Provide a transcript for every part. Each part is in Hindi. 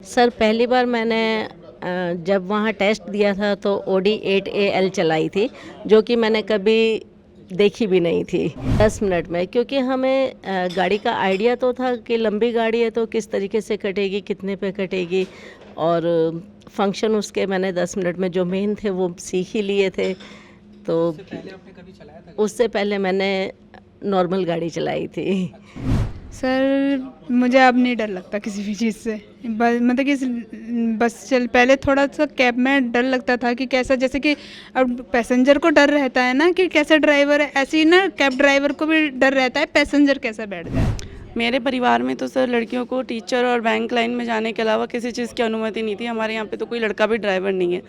सर पहली बार मैंने जब वहाँ टेस्ट दिया था तो Audi 8AL चलाई थी, जो कि मैंने कभी देखी भी नहीं थी 10 मिनट में, क्योंकि हमें गाड़ी का आइडिया तो था कि लंबी गाड़ी है तो किस तरीके से कटेगी, कितने पे कटेगी, और फंक्शन उसके मैंने 10 मिनट में जो मेन थे वो सीख ही लिए थे। तो उससे पहले आपने कभी चलाया था? उससे पहले मैंने नॉर्मल गाड़ी चलाई थी। सर मुझे अब नहीं डर लगता किसी भी चीज़ से। बस मतलब कि बस चल पहले थोड़ा सा कैब में डर लगता था कि कैसा, जैसे कि अब पैसेंजर को डर रहता है ना कि कैसा ड्राइवर है, ऐसे ही ना कैब ड्राइवर को भी डर रहता है पैसेंजर कैसा बैठ जाए। मेरे परिवार में तो सर लड़कियों को टीचर और बैंक लाइन में जाने के अलावा किसी चीज़ की अनुमति नहीं थी। हमारे यहाँ पे तो कोई लड़का भी ड्राइवर नहीं है।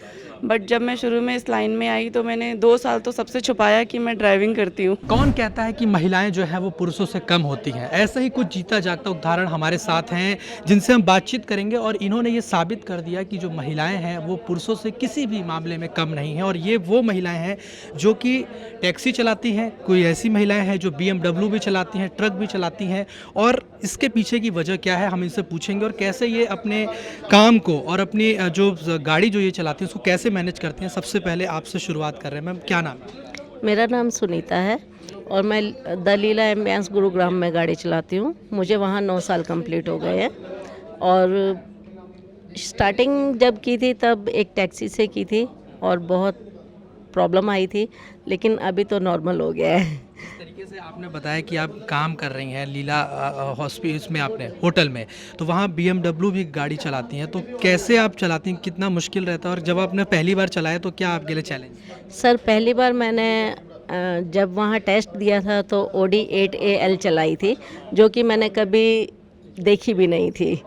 बट जब मैं शुरू में इस लाइन में आई तो मैंने 2 साल तो सबसे छुपाया कि मैं ड्राइविंग करती हूँ। कौन कहता है कि महिलाएं जो है वो पुरुषों से कम होती हैं? ऐसा ही कुछ जीता जागता उदाहरण हमारे साथ हैं जिनसे हम बातचीत करेंगे, और इन्होंने ये साबित कर दिया कि जो महिलाएं हैं वो पुरुषों से किसी भी मामले में कम नहीं हैं। और ये वो महिलाएं हैं जो कि टैक्सी चलाती हैं, कोई ऐसी महिलाएं हैं जो BMW भी चलाती हैं, ट्रक भी चलाती हैं। और इसके पीछे की वजह क्या है हम इनसे पूछेंगे, और कैसे ये अपने काम को और अपनी जो गाड़ी जो ये चलाती है उसको कैसे मैनेज करती हैं। सबसे पहले आपसे शुरुआत कर रहे हैं। मैम, क्या नाम है? मेरा नाम सुनीता है और मैं द लीला एम्बियंस गुरुग्राम में गाड़ी चलाती हूँ। मुझे वहाँ 9 साल कंप्लीट हो गए हैं। और स्टार्टिंग जब की थी तब एक टैक्सी से की थी और बहुत प्रॉब्लम आई थी, लेकिन अभी तो नॉर्मल हो गया है। जिस तरीके से आपने बताया कि आप काम कर रही हैं लीला हॉस्पिटल में, आपने होटल में, तो वहाँ BMW भी गाड़ी चलाती हैं, तो कैसे आप चलाती हैं? कितना मुश्किल रहता है? और जब आपने पहली बार चलाया तो क्या आपके लिए चैलेंज? सर पहली बार मैंने जब वहाँ टेस्ट दिया था तो Audi 8AL चलाई थी, जो कि मैंने कभी देखी भी नहीं थी।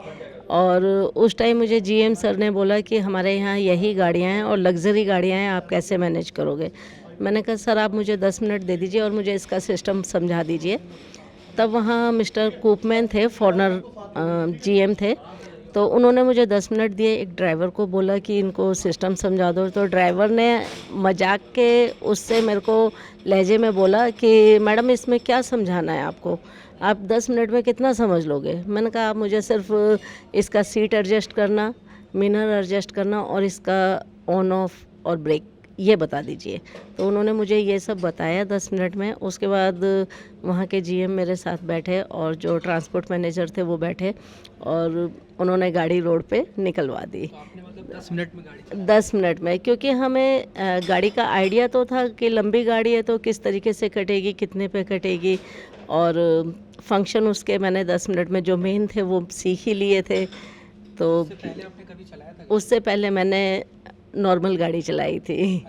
और उस टाइम मुझे GM सर ने बोला कि हमारे यहाँ यही गाड़ियाँ हैं और लग्जरी गाड़ियाँ हैं, आप कैसे मैनेज करोगे? मैंने कहा सर आप मुझे 10 मिनट दे दीजिए और मुझे इसका सिस्टम समझा दीजिए। तब वहाँ मिस्टर कूपमैन थे, फॉरनर GM थे, तो उन्होंने मुझे 10 मिनट दिए। एक ड्राइवर को बोला कि इनको सिस्टम समझा दो, तो ड्राइवर ने मजाक के उससे मेरे को लहजे में बोला कि मैडम इसमें क्या समझाना है आपको, आप 10 मिनट में कितना समझ लोगे? मैंने कहा आप मुझे सिर्फ इसका सीट एडजस्ट करना, मिरर एडजस्ट करना और इसका ऑन ऑफ और ब्रेक ये बता दीजिए। तो उन्होंने मुझे ये सब बताया 10 मिनट में। उसके बाद वहाँ के GM मेरे साथ बैठे और जो ट्रांसपोर्ट मैनेजर थे वो बैठे और उन्होंने गाड़ी रोड पे निकलवा दी। तो आपने मतलब 10 मिनट में गाड़ी 10 मिनट में, क्योंकि हमें गाड़ी का आइडिया तो था कि लंबी गाड़ी है तो किस तरीके से कटेगी, कितने पे कटेगी, और फंक्शन उसके मैंने 10 मिनट में जो मेन थे वो सीख ही लिए थे। तो उससे पहले आपने कभी चलाया था? उससे पहले मैंने नॉर्मल गाड़ी चलाई थी,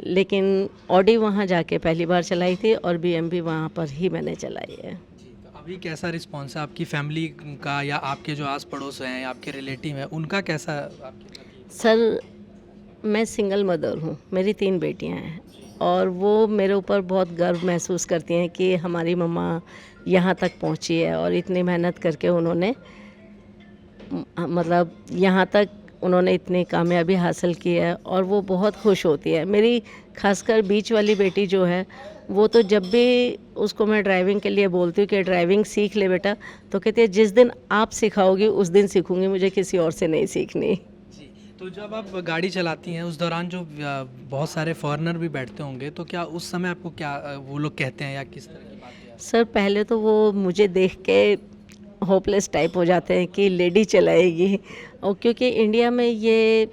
लेकिन ऑडी वहाँ जाके पहली बार चलाई थी और BMW वहाँ पर ही मैंने चलाई है। जी, तो अभी कैसा रिस्पॉन्स है आपकी फैमिली का, या आपके जो आस पड़ोस हैं या आपके रिलेटिव हैं उनका कैसा आपके प्रति? सर मैं सिंगल मदर हूँ, मेरी 3 बेटियाँ हैं और वो मेरे ऊपर बहुत गर्व महसूस करती हैं कि हमारी मम्मा यहाँ तक पहुँची है और इतनी मेहनत करके उन्होंने मतलब यहाँ तक उन्होंने इतनी कामयाबी हासिल की है और वो बहुत खुश होती है। मेरी खासकर बीच वाली बेटी जो है वो तो जब भी उसको मैं ड्राइविंग के लिए बोलती हूँ कि ड्राइविंग सीख ले बेटा, तो कहती है जिस दिन आप सिखाओगी उस दिन सीखूंगी, मुझे किसी और से नहीं सीखनी। जी, तो जब आप गाड़ी चलाती हैं उस दौरान जो बहुत सारे फॉरेनर भी बैठते होंगे, तो क्या उस समय आपको क्या वो लोग कहते हैं या किस तरह की बातें हैं? सर पहले तो वो मुझे देख के होपलेस टाइप हो जाते हैं कि लेडी चलाएगी, और क्योंकि इंडिया में ये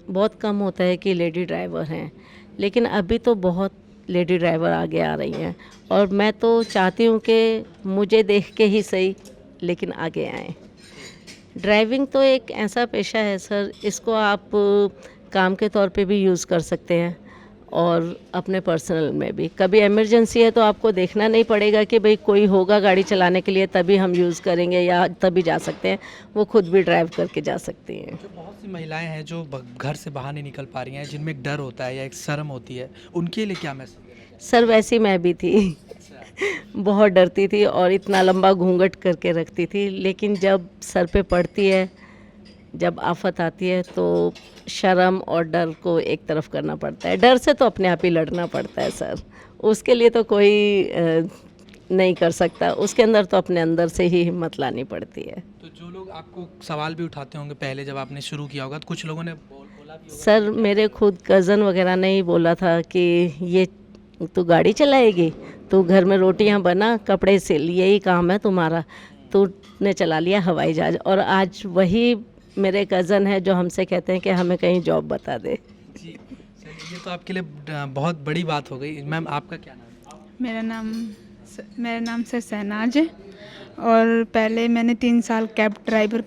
बहुत कम होता है कि लेडी ड्राइवर हैं, लेकिन अभी तो बहुत लेडी ड्राइवर आगे आ रही हैं और मैं तो चाहती हूँ कि मुझे देख के ही सही लेकिन आगे आएँ। ड्राइविंग तो एक ऐसा पेशा है सर, इसको आप काम के तौर पे भी यूज़ कर सकते हैं और अपने पर्सनल में भी। कभी इमरजेंसी है तो आपको देखना नहीं पड़ेगा कि भाई कोई होगा गाड़ी चलाने के लिए तभी हम यूज़ करेंगे या तभी जा सकते हैं, वो खुद भी ड्राइव करके जा सकती हैं। जो बहुत सी महिलाएं हैं जो घर से बाहर नहीं निकल पा रही हैं, जिनमें एक डर होता है या एक शर्म होती है, उनके लिए क्या मैसेज है? सर वैसी मैं भी थी बहुत डरती थी और इतना लंबा घूंघट करके रखती थी, लेकिन जब सर पे पड़ती है, जब आफत आती है तो शर्म और डर को एक तरफ करना पड़ता है। डर से तो अपने आप ही लड़ना पड़ता है सर, उसके लिए तो कोई नहीं कर सकता, उसके अंदर तो अपने अंदर से ही हिम्मत लानी पड़ती है। तो जो लोग आपको सवाल भी उठाते होंगे पहले जब आपने शुरू किया होगा, तो कुछ लोगों ने बोला भी होगा। सर मेरे खुद कज़न वगैरह ने ही बोला था कि ये तू गाड़ी चलाएगी, तू घर में रोटियां बना, कपड़े सिल, यही काम है तुम्हारा, तूने चला लिया हवाई जहाज। और आज वही मेरे कज़न है जो हमसे कहते हैं कि हमें कहीं जॉब बता दे। जी, चलिए, ये तो आपके लिए बहुत बड़ी बात हो गई। मैम आपका क्या नाम है? मेरा नाम सर शहनाज है, और पहले मैंने 3 साल कैब ड्राइवर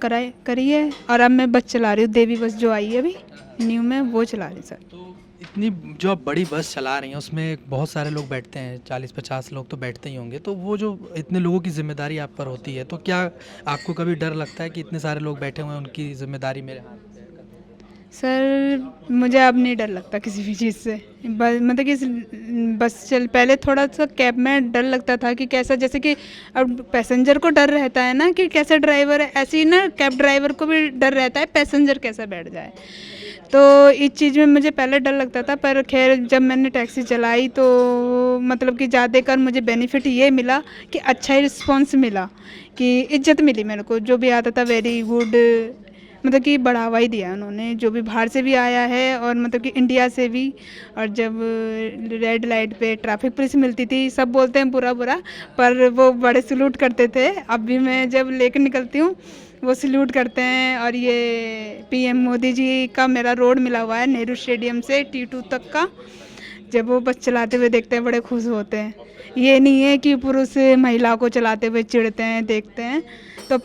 करी है, और अब मैं बस चला रही हूँ, देवी बस जो आई है अभी न्यू में, वो चला रही हूँ सर। तो इतनी जो आप बड़ी बस चला रही हैं उसमें बहुत सारे लोग बैठते हैं, 40-50 लोग तो बैठते ही होंगे, तो वो जो इतने लोगों की जिम्मेदारी आप पर होती है, तो क्या आपको कभी डर लगता है कि इतने सारे लोग बैठे हुए हैं, उनकी जिम्मेदारी मेरे हाथ में है? सर मुझे अब नहीं डर लगता किसी भी चीज़ से, मतलब कि पहले थोड़ा सा कैब में डर लगता था कि कैसा, जैसे कि अब पैसेंजर को डर रहता है ना कि कैसा ड्राइवर है, ऐसे ही ना कैब ड्राइवर को भी डर रहता है पैसेंजर कैसा बैठ जाए। तो इस चीज़ में मुझे पहले डर लगता था, पर खैर जब मैंने टैक्सी चलाई तो मतलब कि ज़्यादा कर मुझे बेनिफिट ये मिला कि अच्छा ही रिस्पॉन्स मिला, कि इज्जत मिली मेरे को, जो भी आता था वेरी गुड, मतलब कि बढ़ावा ही दिया उन्होंने, जो भी बाहर से भी आया है और मतलब कि इंडिया से भी। और जब रेड लाइट पे ट्रैफिक पुलिस मिलती थी, सब बोलते हैं बुरा बुरा, पर वो बड़े सलूट करते थे। अब भी मैं जब लेकर निकलती हूँ वो सलूट करते हैं। और ये पीएम मोदी जी का मेरा रोड मिला हुआ है नेहरू स्टेडियम से T2 तक का, जब वो बस चलाते हुए देखते हैं बड़े खुश होते हैं। ये नहीं है कि पुरुष महिला को चलाते हुए चिढ़ते हैं, देखते हैं। तो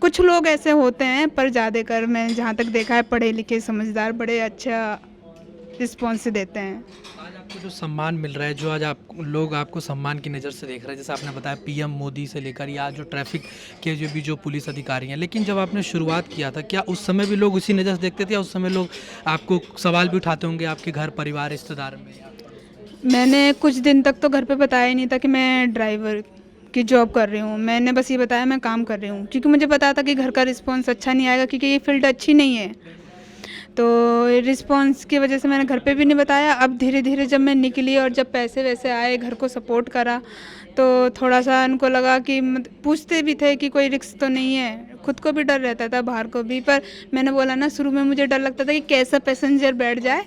कुछ लोग ऐसे होते हैं, पर ज़्यादातर मैं जहाँ तक देखा है पढ़े लिखे समझदार बड़े अच्छा रिस्पॉन्स देते हैं। आज आपको जो सम्मान मिल रहा है, जो आज आप लोग आपको सम्मान की नज़र से देख रहे हैं, जैसे आपने बताया पीएम मोदी से लेकर या जो ट्रैफिक के जो पुलिस अधिकारी हैं, लेकिन जब आपने शुरुआत किया था, क्या उस समय भी लोग उसी नज़र से देखते थे, या उस समय लोग आपको सवाल भी उठाते होंगे आपके घर परिवार रिश्तेदार में? मैंने कुछ दिन तक तो घर पे बताया नहीं था कि मैं ड्राइवर की जॉब कर रही हूँ, मैंने बस ये बताया मैं काम कर रही हूँ, क्योंकि मुझे पता था कि घर का रिस्पांस अच्छा नहीं आएगा, क्योंकि ये फील्ड अच्छी नहीं है। तो रिस्पांस की वजह से मैंने घर पे भी नहीं बताया। अब धीरे धीरे जब मैं निकली और जब पैसे वैसे आए, घर को सपोर्ट करा, तो थोड़ा सा उनको लगा कि पूछते भी थे कि कोई रिस्क तो नहीं है, खुद को भी डर रहता था, बाहर को भी। पर मैंने बोला ना, शुरू में मुझे डर लगता था कि कैसा पैसेंजर बैठ जाए,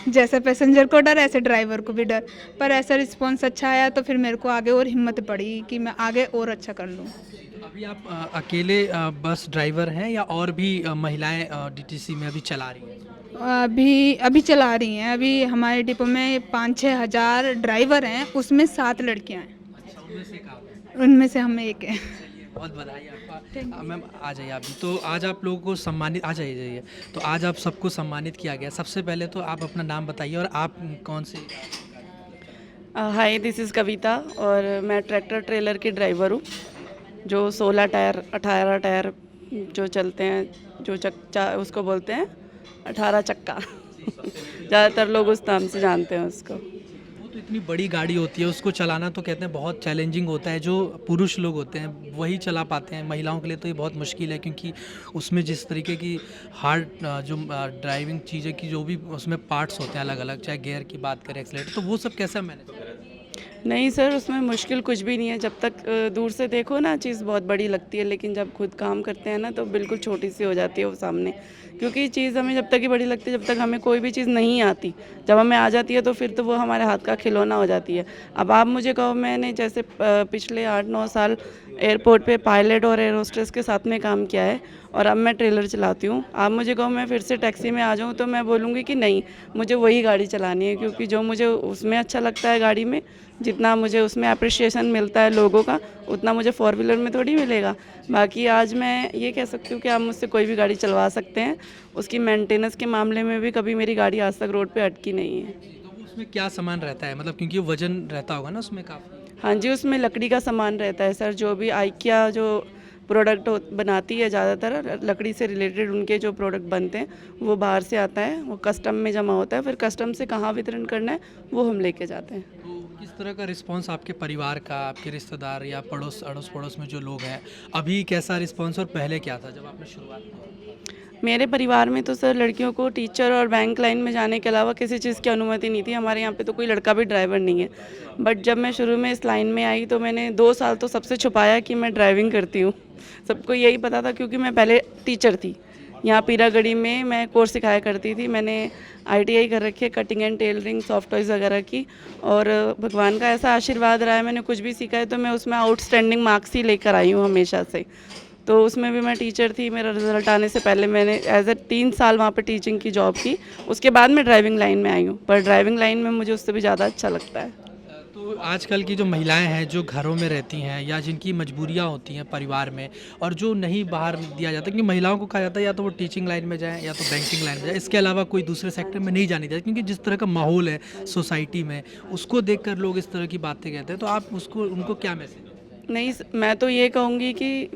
जैसा पैसेंजर को डर ऐसे ड्राइवर को भी डर। पर ऐसा रिस्पॉन्स अच्छा आया तो फिर मेरे को आगे और हिम्मत पड़ी कि मैं आगे और अच्छा कर लूँ। अभी आप अकेले बस ड्राइवर हैं या और भी महिलाएं डीटीसी में अभी चला रही हैं? अभी चला रही हैं। अभी हमारे डिपो में 5-6 हज़ार ड्राइवर हैं, उसमें 7 लड़कियां हैं। अच्छा, उनमें से एक आप हैं? उनमें से हम एक हैं। चलिए, बहुत बधाई आपका। मैम आ जाइए आप भी। तो आज आप लोगों को सम्मानित, आ जाइए। तो आज आप सबको सम्मानित किया गया। सबसे पहले तो आप अपना नाम बताइए और आप कौन से? हाय, दिस इज़ कविता, और मैं ट्रैक्टर ट्रेलर की ड्राइवर हूँ, जो 16 टायर 18 टायर जो चलते हैं, जो उसको बोलते हैं 18 चक्का। ज़्यादातर लोग उस नाम से जानते हैं उसको। वो तो इतनी बड़ी गाड़ी होती है, उसको चलाना तो कहते हैं बहुत चैलेंजिंग होता है। जो पुरुष लोग होते हैं वही चला पाते हैं, महिलाओं के लिए तो ये बहुत मुश्किल है, क्योंकि उसमें जिस तरीके की हार्ड जो ड्राइविंग चीज़ें की जो भी उसमें पार्ट्स होते हैं अलग अलग, चाहे गियर की बात करें, एक्सीलरेटर, तो वो सब कैसा मैनेज करें? नहीं सर, उसमें मुश्किल कुछ भी नहीं है। जब तक दूर से देखो ना, चीज़ बहुत बड़ी लगती है, लेकिन जब खुद काम करते हैं ना तो बिल्कुल छोटी सी हो जाती है वो सामने। क्योंकि चीज़ हमें जब तक ही बड़ी लगती है, जब तक हमें कोई भी चीज़ नहीं आती, जब हमें आ जाती है तो फिर तो वो हमारे हाथ का खिलौना हो जाती है। अब आप मुझे कहो, मैंने जैसे पिछले 8-9 साल एयरपोर्ट पे पायलट और एयर होस्टेस के साथ में काम किया है, और अब मैं ट्रेलर चलाती हूँ। आप मुझे कहो मैं फिर से टैक्सी में आ जाऊँ तो मैं बोलूँगी कि नहीं, मुझे वही गाड़ी चलानी है, क्योंकि जो मुझे उसमें अच्छा लगता है गाड़ी में, जितना मुझे उसमें अप्रिशिएशन मिलता है लोगों का, उतना मुझे 4 व्हीलर में थोड़ी मिलेगा। बाकी आज मैं ये कह सकती हूँ कि आप मुझसे कोई भी गाड़ी चलवा सकते हैं। उसकी मेंटेनेंस के मामले में भी कभी मेरी गाड़ी आज तक रोड पे अटकी नहीं है। तो उसमें क्या सामान रहता है, मतलब क्योंकि वजन रहता होगा ना उसमें काफ़ी? हाँ जी, उसमें लकड़ी का सामान रहता है सर। जो भी आइकिया जो प्रोडक्ट बनाती है, ज़्यादातर लकड़ी से रिलेटेड उनके जो प्रोडक्ट बनते हैं वो बाहर से आता है, वो कस्टम में जमा होता है, फिर कस्टम से कहाँ वितरण करना है वो हम लेके जाते हैं। तो किस तरह का रिस्पांस आपके परिवार का, आपके रिश्तेदार या अड़ोस पड़ोस में जो लोग हैं, अभी कैसा रिस्पांस और पहले क्या था जब आपने शुरुआत की? मेरे परिवार में तो सर लड़कियों को टीचर और बैंक लाइन में जाने के अलावा किसी चीज़ की अनुमति नहीं थी। हमारे यहाँ पे तो कोई लड़का भी ड्राइवर नहीं है। बट जब मैं शुरू में इस लाइन में आई तो मैंने 2 साल तो सबसे छुपाया कि मैं ड्राइविंग करती हूँ। सबको यही पता था क्योंकि मैं पहले टीचर थी। यहाँ पीरागढ़ी में मैं कोर्स सिखाया करती थी। मैंने ITI कर रखी है cutting and tailoring, soft toys वगैरह की। और भगवान का ऐसा आशीर्वाद रहा है, मैंने कुछ भी सीखा है तो मैं उसमें आउटस्टैंडिंग मार्क्स ही लेकर आई हूँ हमेशा से। तो उसमें भी मैं टीचर थी। मेरा रिज़ल्ट आने से पहले मैंने एज ए 3 साल वहाँ पर टीचिंग की जॉब की। उसके बाद मैं ड्राइविंग लाइन में आई हूँ, पर ड्राइविंग लाइन में मुझे उससे भी ज़्यादा अच्छा लगता है। तो आजकल की जो महिलाएं हैं जो घरों में रहती हैं या जिनकी मजबूरियां होती हैं परिवार में और जो नहीं बाहर दिया जाता, क्योंकि महिलाओं को कहा जाता है या तो वो टीचिंग लाइन में जाएं या तो बैंकिंग लाइन में जाएं, इसके अलावा कोई दूसरे सेक्टर में नहीं जानी चाहिए, क्योंकि जिस तरह का माहौल है सोसाइटी में उसको देखकर लोग इस तरह की बातें कहते हैं। तो आप उसको उनको क्या मैसेज? नहीं, मैं तो ये कहूँगी कि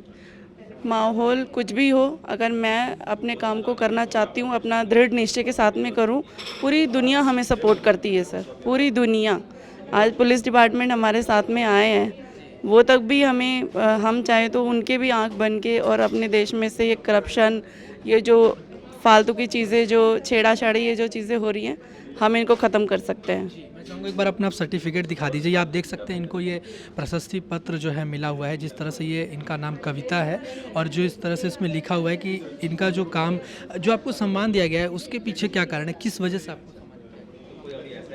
माहौल कुछ भी हो, अगर मैं अपने काम को करना चाहती हूँ, अपना दृढ़ निश्चय के साथ में करूँ, पूरी दुनिया हमें सपोर्ट करती है सर, पूरी दुनिया। आज पुलिस डिपार्टमेंट हमारे साथ में आए हैं, वो तक भी हमें हम चाहे तो उनके भी आंख बन के और अपने देश में से ये करप्शन, ये जो फालतू की चीज़ें, जो छेड़ाछाड़ी, ये जो चीज़ें हो रही हैं, हम इनको ख़त्म कर सकते हैं। मैं चाहूँगा एक बार अपना आप सर्टिफिकेट दिखा दीजिए। आप देख सकते हैं इनको ये प्रशस्ति पत्र जो है मिला हुआ है। जिस तरह से ये इनका नाम कविता है और जो इस तरह से इसमें लिखा हुआ है कि इनका जो काम, जो आपको सम्मान दिया गया है उसके पीछे क्या कारण है, किस वजह से आपको?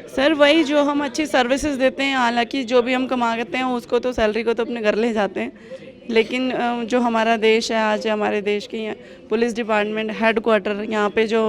सर वही जो हम अच्छी सर्विसेज देते हैं, हालांकि जो भी हम कमाते हैं उसको तो सैलरी को तो अपने घर ले जाते हैं, लेकिन जो हमारा देश है, आज हमारे देश की पुलिस डिपार्टमेंट हेडक्वार्टर, यहाँ पे जो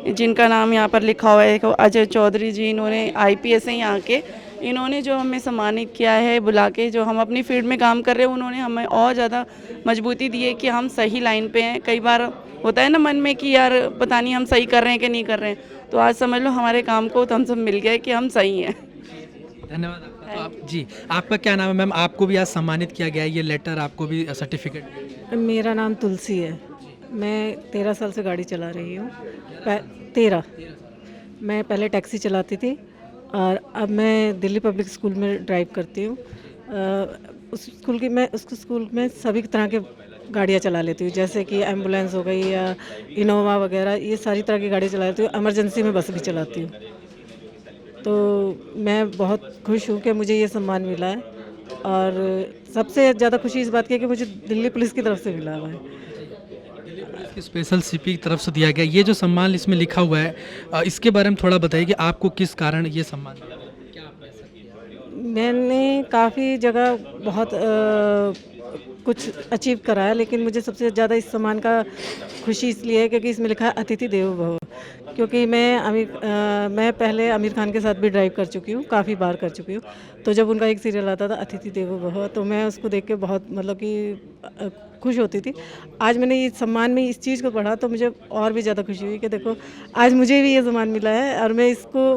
जिनका नाम यहाँ पर लिखा हुआ है अजय चौधरी जी, इन्होंने IPS हैं यहाँ के, इन्होंने जो हमें सम्मानित किया है बुला के, जो हम अपनी फील्ड में काम कर रहे हैं, उन्होंने हमें और ज़्यादा मजबूती दी है कि हम सही लाइन पे हैं। कई बार होता है ना मन में कि यार पता नहीं हम सही कर रहे हैं कि नहीं कर रहे हैं, तो आज समझ लो हमारे काम को तो हम सब मिल गए कि हम सही हैं। धन्यवाद आपका। तो आप जी, आपका क्या नाम है मैम? आपको भी आज सम्मानित किया गया है, ये लेटर आपको भी सर्टिफिकेट? मेरा नाम तुलसी है। मैं 13 साल से गाड़ी चला रही हूँ। 13। मैं पहले टैक्सी चलाती थी और अब मैं दिल्ली पब्लिक स्कूल में ड्राइव करती हूँ। उस स्कूल में सभी तरह के गाड़ियाँ चला लेती हूँ, जैसे कि एम्बुलेंस हो गई या इनोवा वगैरह, ये सारी तरह की गाड़ी चला लेती हूँ। इमरजेंसी में बस भी चलाती हूँ। तो मैं बहुत खुश हूँ कि मुझे ये सम्मान मिला है और सबसे ज़्यादा खुशी इस बात की है कि मुझे दिल्ली पुलिस की तरफ से मिला हुआ है। इसकी स्पेशल CP की तरफ से दिया गया ये जो सम्मान इसमें लिखा हुआ है, इसके बारे में थोड़ा बताइए कि आपको किस कारण ये सम्मान मिला? क्या आपने ऐसा किया? मैंने काफ़ी जगह बहुत कुछ अचीव करा है, लेकिन मुझे सबसे ज़्यादा इस सम्मान का खुशी इसलिए है क्योंकि इसमें लिखा है अतिथि देवो भव। क्योंकि मैं पहले आमिर खान के साथ भी ड्राइव कर चुकी हूँ, काफ़ी बार कर चुकी हूँ। तो जब उनका एक सीरियल आता था अतिथि देवो भव, तो मैं उसको देख के बहुत मतलब कि खुश होती थी। आज मैंने इस सम्मान में इस चीज़ को पढ़ा तो मुझे और भी ज़्यादा खुशी हुई कि देखो आज मुझे भी ये सम्मान मिला है और मैं इसको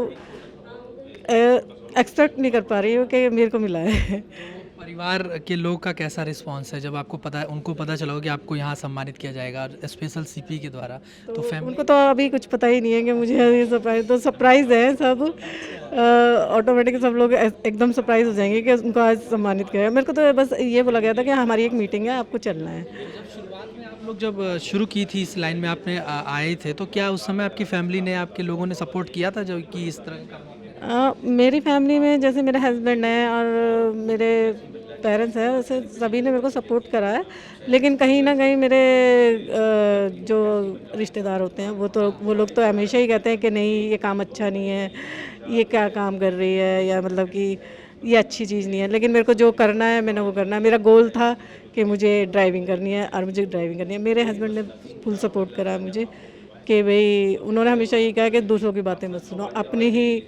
एक्सपेक्ट नहीं कर पा रही हूँ कि मेरे को मिला है। परिवार के लोग का कैसा रिस्पांस है जब आपको पता है, उनको पता चला हो कि आपको यहाँ सम्मानित किया जाएगा और स्पेशल CP के द्वारा? तो फैमिली उनको तो अभी कुछ पता ही नहीं है कि मुझे ये सरप्राइज है सब। ऑटोमेटिक सब लोग एकदम सरप्राइज हो जाएंगे कि उनको आज सम्मानित किया है। मेरे को तो बस ये बोला गया था कि हमारी एक मीटिंग है, आपको चलना है। शुरुआत में आप लोग जब शुरू की थी इस लाइन में आपने आए थे, तो क्या उस समय आपकी फैमिली ने, आपके लोगों ने सपोर्ट किया था जब कि इस तरह का? मेरी फैमिली में जैसे मेरे हस्बैंड हैं और मेरे पेरेंट्स हैं, वैसे सभी ने मेरे को सपोर्ट करा है, लेकिन कहीं ना कहीं मेरे जो रिश्तेदार होते हैं वो लोग तो हमेशा ही कहते हैं कि नहीं ये काम अच्छा नहीं है, ये क्या काम कर रही है, या मतलब कि ये अच्छी चीज़ नहीं है। लेकिन मेरे को जो करना है मैंने वो करना है। मेरा गोल था कि मुझे ड्राइविंग करनी है और मुझे ड्राइविंग करनी है। मेरे हस्बैंड ने फुल सपोर्ट करा है मुझे कि भाई, उन्होंने हमेशा ये कहा कि दूसरों की बातें मत सुनो, अपनी ही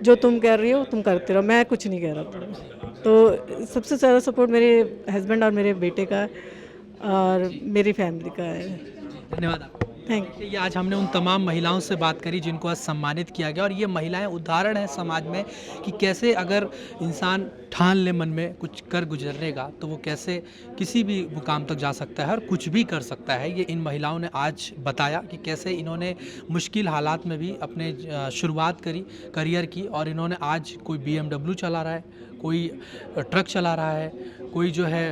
जो तुम कर रही हो तुम करते रहो, मैं कुछ नहीं कह रहा था। तो सबसे ज़्यादा सपोर्ट मेरे हस्बैंड और मेरे बेटे का और मेरी फैमिली का है। धन्यवाद आपका। Thank you. ये आज हमने उन तमाम महिलाओं से बात करी जिनको आज सम्मानित किया गया और ये महिलाएं उदाहरण है समाज में कि कैसे अगर इंसान ठान ले मन में कुछ कर गुजरनेगा तो वो कैसे किसी भी मुकाम तक जा सकता है और कुछ भी कर सकता है। ये इन महिलाओं ने आज बताया कि कैसे इन्होंने मुश्किल हालात में भी अपने शुरुआत करी करियर की और इन्होंने आज कोई BMW चला रहा है, कोई ट्रक चला रहा है, कोई जो है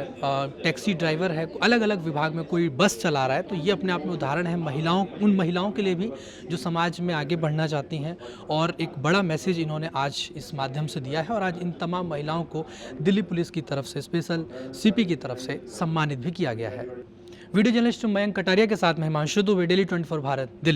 टैक्सी ड्राइवर है, अलग अलग विभाग में कोई बस चला रहा है, तो ये अपने आप में उदाहरण है उन महिलाओं के लिए भी जो समाज में आगे बढ़ना चाहती हैं। और एक बड़ा मैसेज इन्होंने आज इस माध्यम से दिया है और आज इन तमाम महिलाओं को दिल्ली पुलिस की तरफ से, स्पेशल सीपी की तरफ से सम्मानित भी किया गया है। वीडियो जर्नलिस्ट मयंक कटारिया के साथ मैं हिमांशु दुबे, डेली 24 भारत, दिल्ली।